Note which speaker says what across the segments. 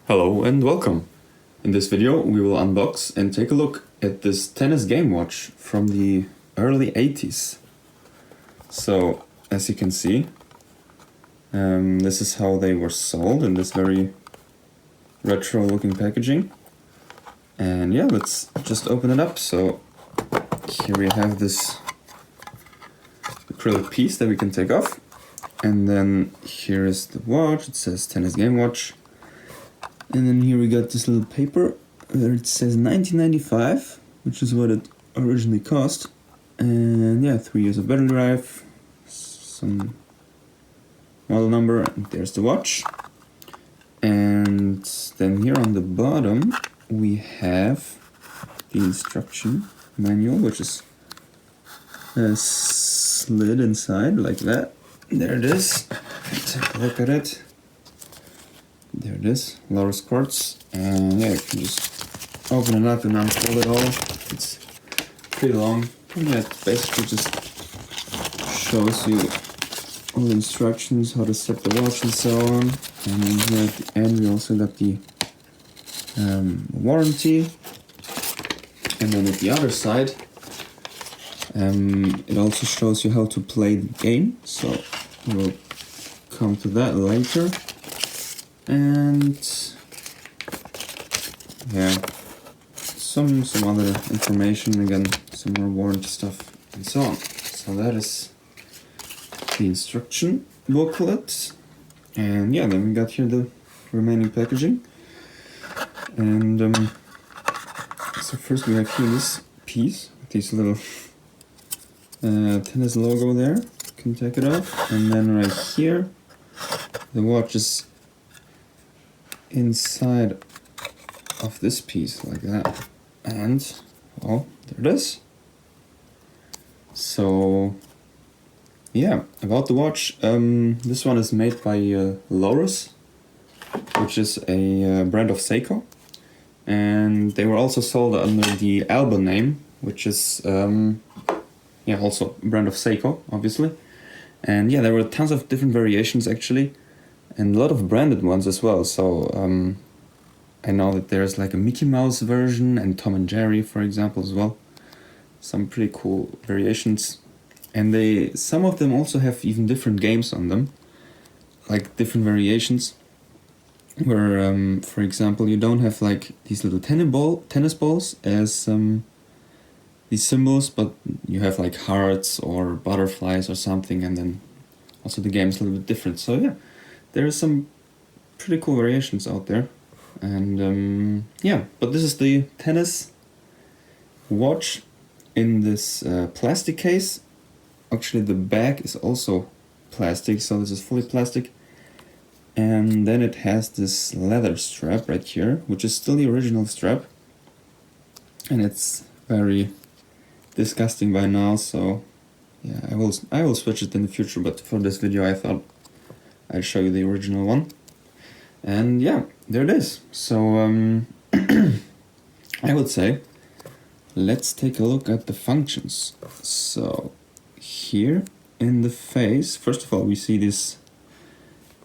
Speaker 1: Hello and welcome. In this video we will unbox and take a look at this tennis game watch from the early 80s. So as you can see, this is how they were sold in this very retro looking packaging. And yeah, let's just open it up. So here we have this acrylic piece that we can take off. And then here is the watch. It says tennis game watch. And then here we got this little paper where it says 1995, which is what it originally cost. And yeah, 3 years of battery life, some model number, and there's the watch. And then here on the bottom we have the instruction manual, which is slid inside like that. There it is. Take a look at it. There it is, Lorus quartz, and yeah, you can just open it up and unfold it all. It's pretty long, and yeah, it basically just shows you all the instructions, how to set the watch and so on. And then here at the end we also got the warranty, and then at the other side it also shows you how to play the game, so we'll come to that later. And yeah, some other information, again, some more warranty stuff and so on. So that is the instruction booklet. And yeah, then we got here the remaining packaging. And so first we have here this piece with this little tennis logo there. You can take it off. And then right here, the watch is inside of this piece like that, and well, there it is. So yeah, about the watch, this one is made by Lorus, which is a brand of Seiko, and they were also sold under the Alba name, which is yeah, also a brand of Seiko, obviously. And yeah, there were tons of different variations actually, and a lot of branded ones as well. So I know that there's like a Mickey Mouse version and Tom and Jerry, for example, as well. Some pretty cool variations. And some of them also have even different games on them, like different variations, where for example you don't have like these little tennis balls as these symbols, but you have like hearts or butterflies or something, and then also the game is a little bit different. So yeah, there are some pretty cool variations out there. And yeah, but this is the tennis watch in this plastic case. Actually the back is also plastic, so this is fully plastic. And then it has this leather strap right here, which is still the original strap. And it's very disgusting by now, so yeah, I will switch it in the future, but for this video I thought I'll show you the original one. And yeah, there it is. So I would say let's take a look at the functions. So here in the face, first of all, we see this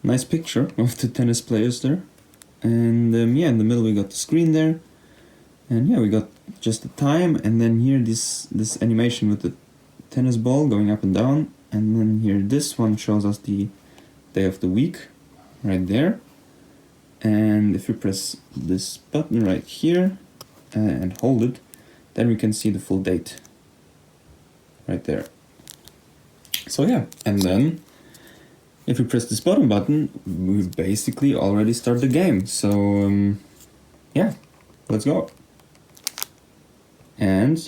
Speaker 1: nice picture of the tennis players there. And yeah, in the middle we got the screen there. And yeah, we got just the time, and then here this animation with the tennis ball going up and down. And then here this one shows us the day of the week right there. And if we press this button right here and hold it, then we can see the full date right there. So yeah, and then if we press this bottom button, we basically already start the game. So yeah, let's go. And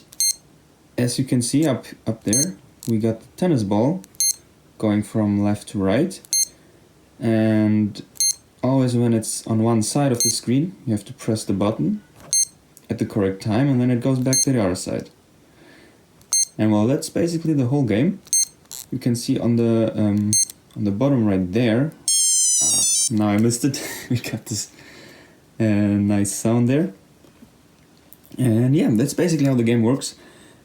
Speaker 1: as you can see up there, we got the tennis ball going from left to right. And always when it's on one side of the screen, you have to press the button at the correct time, and then it goes back to the other side. And well, that's basically the whole game. You can see on the bottom right there. Now I missed it. We got this nice sound there. And yeah, that's basically how the game works.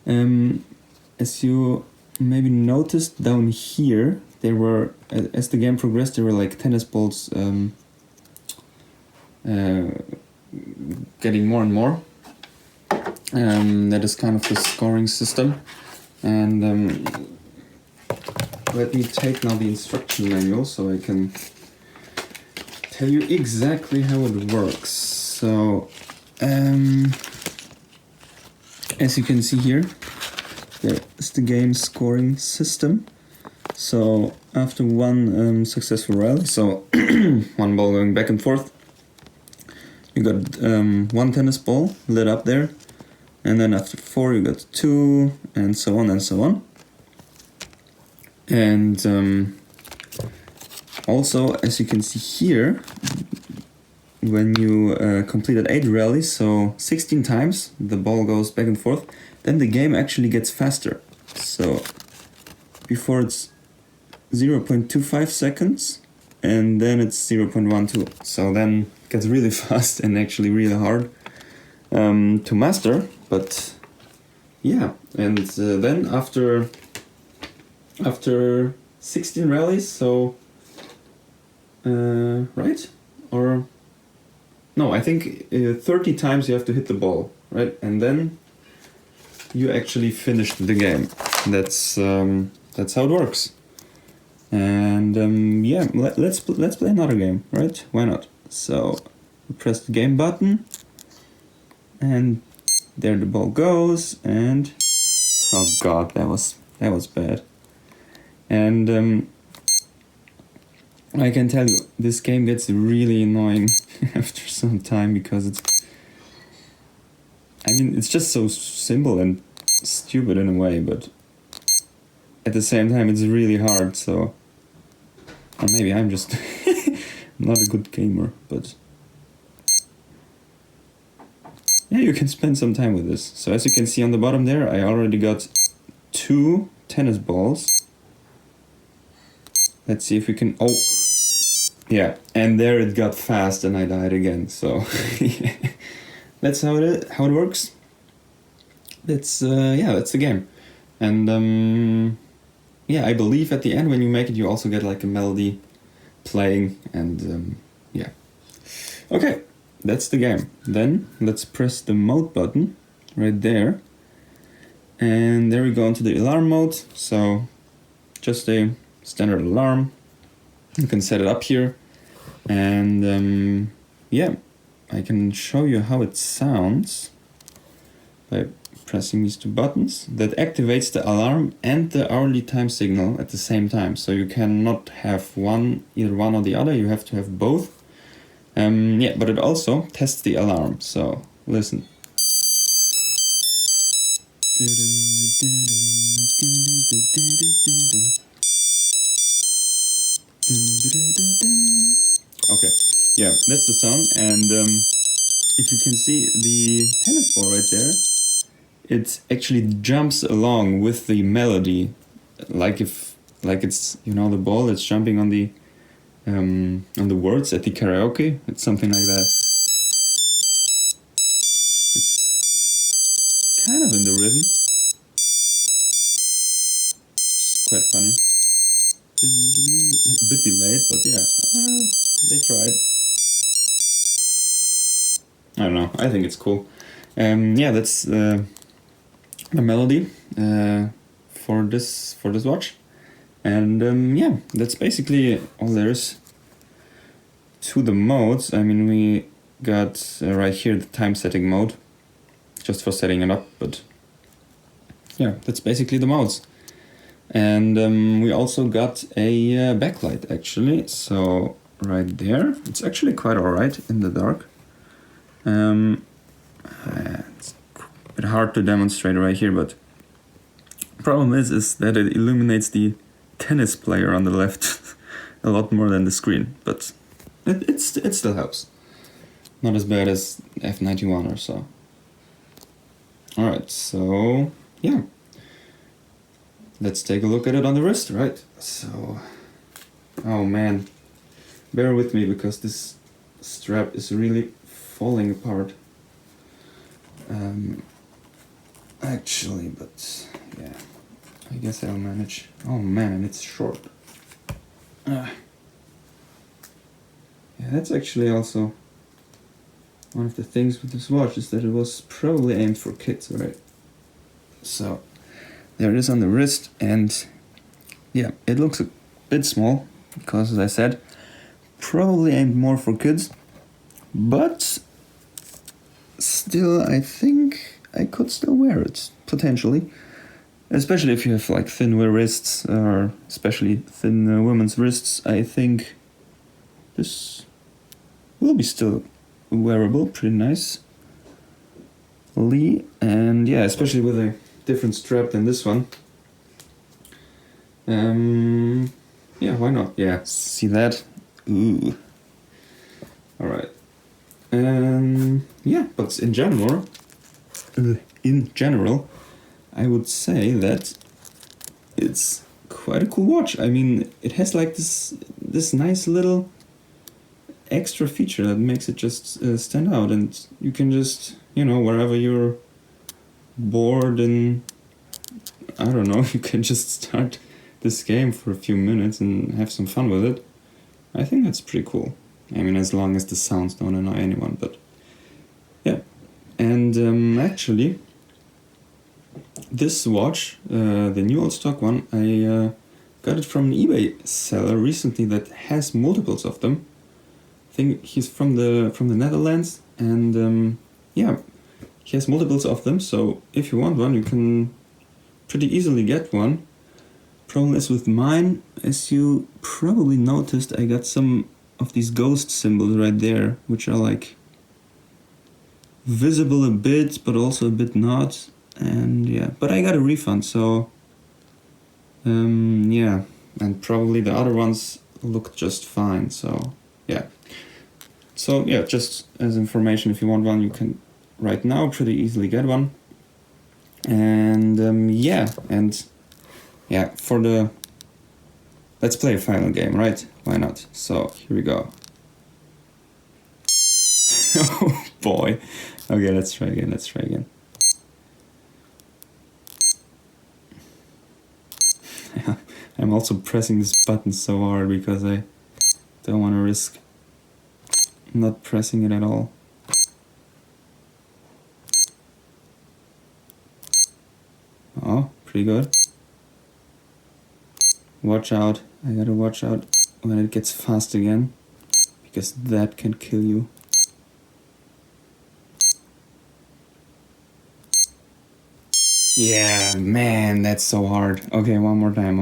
Speaker 1: As you maybe noticed down here, there were, as the game progressed, there were like tennis balls getting more and more. That is kind of the scoring system. And let me take now the instruction manual so I can tell you exactly how it works. So, as you can see here, there is the game scoring system. So after one successful rally, so one ball going back and forth, you got one tennis ball lit up there, and then after 4 you got 2, and so on and so on. And also, as you can see here, when you completed 8 rallies, so 16 times the ball goes back and forth, then the game actually gets faster. So before it's 0.25 seconds, and then it's 0.12. So then it gets really fast and actually really hard to master. But yeah, and then after 16 rallies, so right? Or no, I think 30 times you have to hit the ball, right? And then you actually finished the game. That's how it works. And yeah, let's play another game, right? Why not? So we press the game button, and there the ball goes. And oh god, that was bad. And I can tell you, this game gets really annoying after some time, because it's just so simple and stupid in a way, but at the same time it's really hard. So, or maybe I'm just not a good gamer, but yeah, you can spend some time with this. So as you can see on the bottom there, I already got 2 tennis balls. Let's see if we can, oh, yeah, and there it got fast and I died again, so that's how it works. That's that's the game. And yeah, I believe at the end when you make it you also get like a melody playing, and yeah. Okay, that's the game. Then let's press the mode button right there, and there we go into the alarm mode. So just a standard alarm. You can set it up here, and yeah, I can show you how it sounds by pressing these 2 buttons. That activates the alarm and the hourly time signal at the same time. So you cannot have either one or the other, you have to have both. Yeah, but it also tests the alarm, so listen. Okay, yeah, that's the sound, and if you can see the tennis ball right there, it actually jumps along with the melody, like it's, you know, the ball that's jumping on the words at the karaoke. It's something like that. It's kind of in the rhythm, which is quite funny. A bit delayed, but yeah, they tried. I don't know, I think it's cool. Yeah, that's the melody for this watch, and yeah, that's basically all there is to the modes. I mean, we got right here the time setting mode, just for setting it up, but yeah, that's basically the modes. And we also got a backlight actually, so right there, it's actually quite alright in the dark. It's a bit hard to demonstrate right here, but the problem is that it illuminates the tennis player on the left a lot more than the screen, but it still helps. Not as bad as F91 or so. Alright, so yeah. Let's take a look at it on the wrist, right? So, oh man, bear with me because this strap is really falling apart. Actually, but yeah, I guess I'll manage. Oh man, it's short. Yeah, that's actually also one of the things with this watch is that it was probably aimed for kids, right? So there it is on the wrist, and yeah, it looks a bit small because, as I said, probably aimed more for kids, but still I think I could still wear it, potentially. Especially if you have like thin wrists, or especially thin women's wrists, I think this will be still wearable, pretty nice. And yeah, especially with a different strap than this one. Yeah, why not? Yeah, see that? Ooh. Alright. Yeah, but in general, I would say that it's quite a cool watch. I mean, it has like this nice little extra feature that makes it just stand out, and you can just, wherever you're bored and I don't know, you can just start this game for a few minutes and have some fun with it. I think that's pretty cool. I mean, as long as the sounds don't annoy anyone, but yeah. And actually, this watch, the new old stock one, I got it from an eBay seller recently that has multiples of them. I think he's from the Netherlands, and yeah, he has multiples of them. So if you want one, you can pretty easily get one. Problem is with mine, as you probably noticed, I got some of these ghost symbols right there, which are like visible a bit, but also a bit not. And yeah, but I got a refund, so yeah, and probably the other ones look just fine, so yeah. So yeah, just as information, if you want one, you can right now pretty easily get one. And yeah, for the, let's play a final game, right? Why not? So here we go. Oh boy. Okay, let's try again. I'm also pressing this button so hard because I don't want to risk not pressing it at all. Oh, pretty good. Watch out. I gotta watch out when it gets fast again, because that can kill you. Yeah, man, that's so hard. Okay, one more time.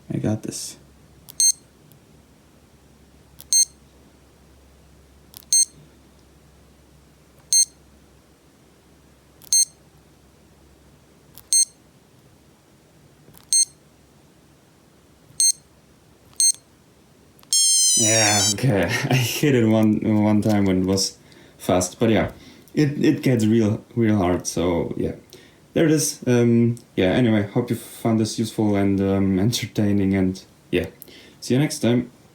Speaker 1: I got this. Yeah, okay. I hit it one time when it was fast, but yeah, it gets real hard. So yeah, there it is. Yeah. Anyway, hope you found this useful and entertaining, and yeah, see you next time.